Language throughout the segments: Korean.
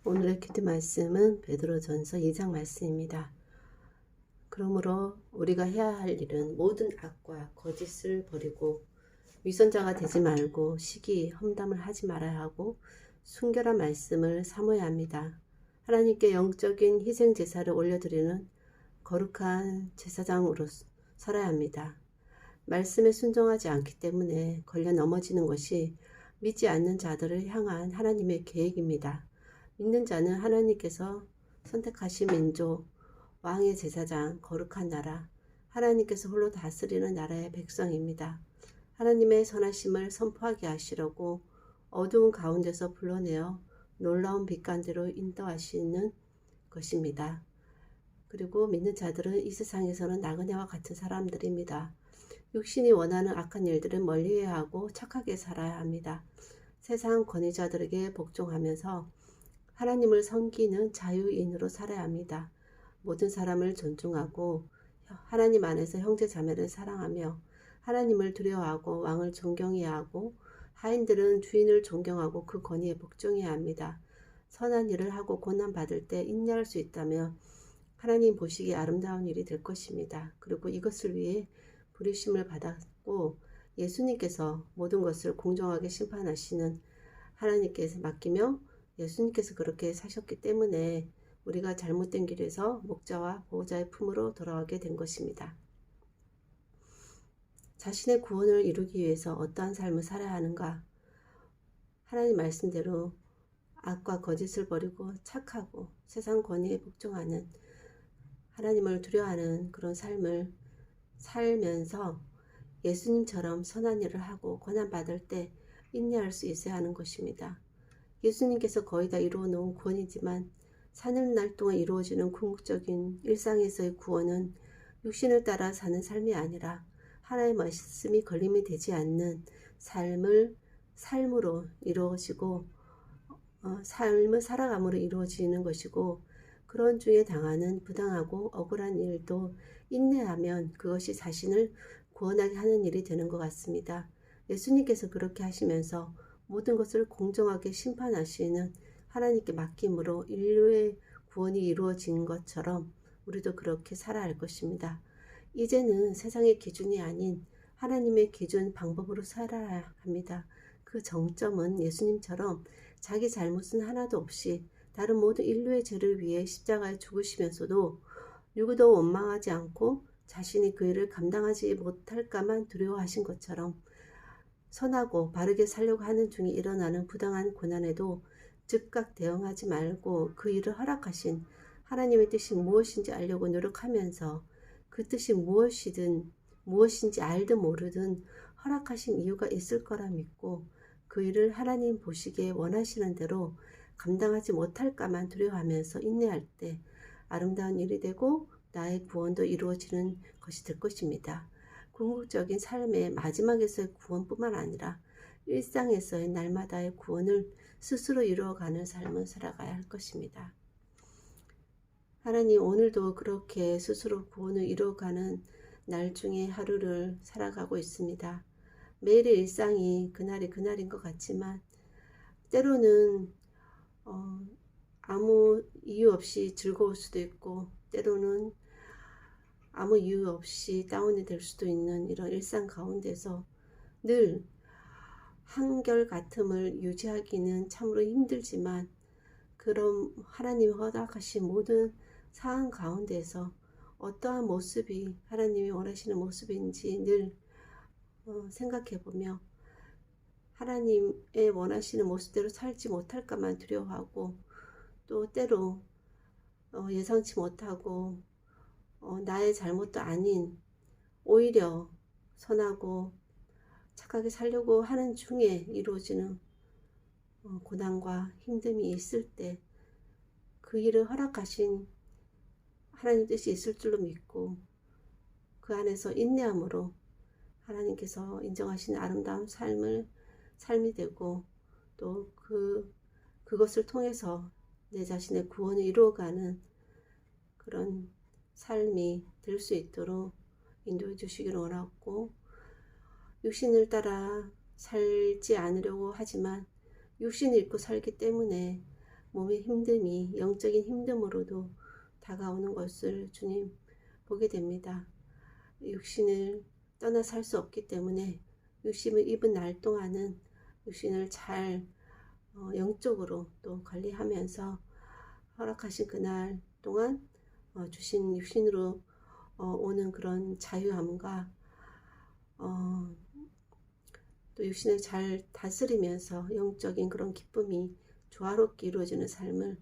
오늘의 기도 말씀은 베드로전서 2장 말씀입니다. 그러므로 우리가 해야 할 일은 모든 악과 거짓을 버리고 위선자가 되지 말고 시기, 험담을 하지 말아야 하고 순결한 말씀을 사모해야 합니다. 하나님께 영적인 희생 제사를 올려드리는 거룩한 제사장으로 살아야 합니다. 말씀에 순종하지 않기 때문에 걸려 넘어지는 것이 믿지 않는 자들을 향한 하나님의 계획입니다. 믿는 자는 하나님께서 선택하신 민족, 왕의 제사장, 거룩한 나라, 하나님께서 홀로 다스리는 나라의 백성입니다. 하나님의 선하심을 선포하게 하시려고 어두운 가운데서 불러내어 놀라운 빛간대로 인도하시는 것입니다. 그리고 믿는 자들은 이 세상에서는 나그네와 같은 사람들입니다. 육신이 원하는 악한 일들은 멀리해야 하고 착하게 살아야 합니다. 세상 권위자들에게 복종하면서 하나님을 섬기는 자유인으로 살아야 합니다. 모든 사람을 존중하고 하나님 안에서 형제 자매를 사랑하며 하나님을 두려워하고 왕을 존경해야 하고 하인들은 주인을 존경하고 그 권위에 복종해야 합니다. 선한 일을 하고 고난받을 때 인내할 수 있다면 하나님 보시기에 아름다운 일이 될 것입니다. 그리고 이것을 위해 부르심을 받았고 예수님께서 모든 것을 공정하게 심판하시는 하나님께서 맡기며 예수님께서 그렇게 사셨기 때문에 우리가 잘못된 길에서 목자와 보호자의 품으로 돌아가게 된 것입니다. 자신의 구원을 이루기 위해서 어떠한 삶을 살아야 하는가? 하나님 말씀대로 악과 거짓을 버리고 착하고 세상 권위에 복종하는 하나님을 두려워하는 그런 삶을 살면서 예수님처럼 선한 일을 하고 고난받을 때 인내할 수 있어야 하는 것입니다. 예수님께서 거의 다 이루어 놓은 구원이지만 사는 날 동안 이루어지는 궁극적인 일상에서의 구원은 육신을 따라 사는 삶이 아니라 하나의 말씀이 걸림이 되지 않는 삶으로 이루어지고 삶을 살아감으로 이루어지는 것이고 그런 중에 당하는 부당하고 억울한 일도 인내하면 그것이 자신을 구원하게 하는 일이 되는 것 같습니다. 예수님께서 그렇게 하시면서 모든 것을 공정하게 심판하시는 하나님께 맡김으로 인류의 구원이 이루어진 것처럼 우리도 그렇게 살아야 할 것입니다. 이제는 세상의 기준이 아닌 하나님의 기준 방법으로 살아야 합니다. 그 정점은 예수님처럼 자기 잘못은 하나도 없이 다른 모든 인류의 죄를 위해 십자가에 죽으시면서도 누구도 원망하지 않고 자신이 그 일을 감당하지 못할까만 두려워하신 것처럼 선하고 바르게 살려고 하는 중에 일어나는 부당한 고난에도 즉각 대응하지 말고 그 일을 허락하신 하나님의 뜻이 무엇인지 알려고 노력하면서 그 뜻이 무엇인지 알든 모르든 허락하신 이유가 있을 거라 믿고 그 일을 하나님 보시기에 원하시는 대로 감당하지 못할까만 두려워하면서 인내할 때 아름다운 일이 되고 나의 구원도 이루어지는 것이 될 것입니다. 궁극적인 삶의 마지막에서의 구원뿐만 아니라 일상에서의 날마다의 구원을 스스로 이루어가는 삶을 살아가야 할 것입니다. 하나님 오늘도 그렇게 스스로 구원을 이루어가는 날 중에 하루를 살아가고 있습니다. 매일의 일상이 그날이 그날인 것 같지만 때로는 아무 이유 없이 즐거울 수도 있고 때로는 아무 이유 없이 다운이 될 수도 있는 이런 일상 가운데서 늘 한결같음을 유지하기는 참으로 힘들지만 그런 하나님이 허락하신 모든 상황 가운데서 어떠한 모습이 하나님이 원하시는 모습인지 늘 생각해보며 하나님의 원하시는 모습대로 살지 못할까만 두려워하고 또 때로 예상치 못하고 나의 잘못도 아닌 오히려 선하고 착하게 살려고 하는 중에 이루어지는 고난과 힘듦이 있을 때 그 일을 허락하신 하나님 뜻이 있을 줄로 믿고 그 안에서 인내함으로 하나님께서 인정하시는 아름다운 삶이 되고 또 그것을 통해서 내 자신의 구원을 이루어가는 그런 삶이 될 수 있도록 인도해 주시기를 원하고 육신을 따라 살지 않으려고 하지만 육신을 입고 살기 때문에 몸의 힘듦이 영적인 힘듦으로도 다가오는 것을 주님 보게 됩니다. 육신을 떠나 살 수 없기 때문에 육신을 입은 날 동안은 육신을 잘 영적으로 또 관리하면서 허락하신 그날 동안 주신 육신으로 오는 그런 자유함과 또 육신을 잘 다스리면서 영적인 그런 기쁨이 조화롭게 이루어지는 삶을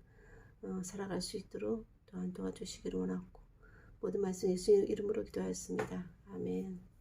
살아갈 수 있도록 또한 도와주시기를 원하고 모든 말씀 예수님 이름으로 기도하였습니다. 아멘.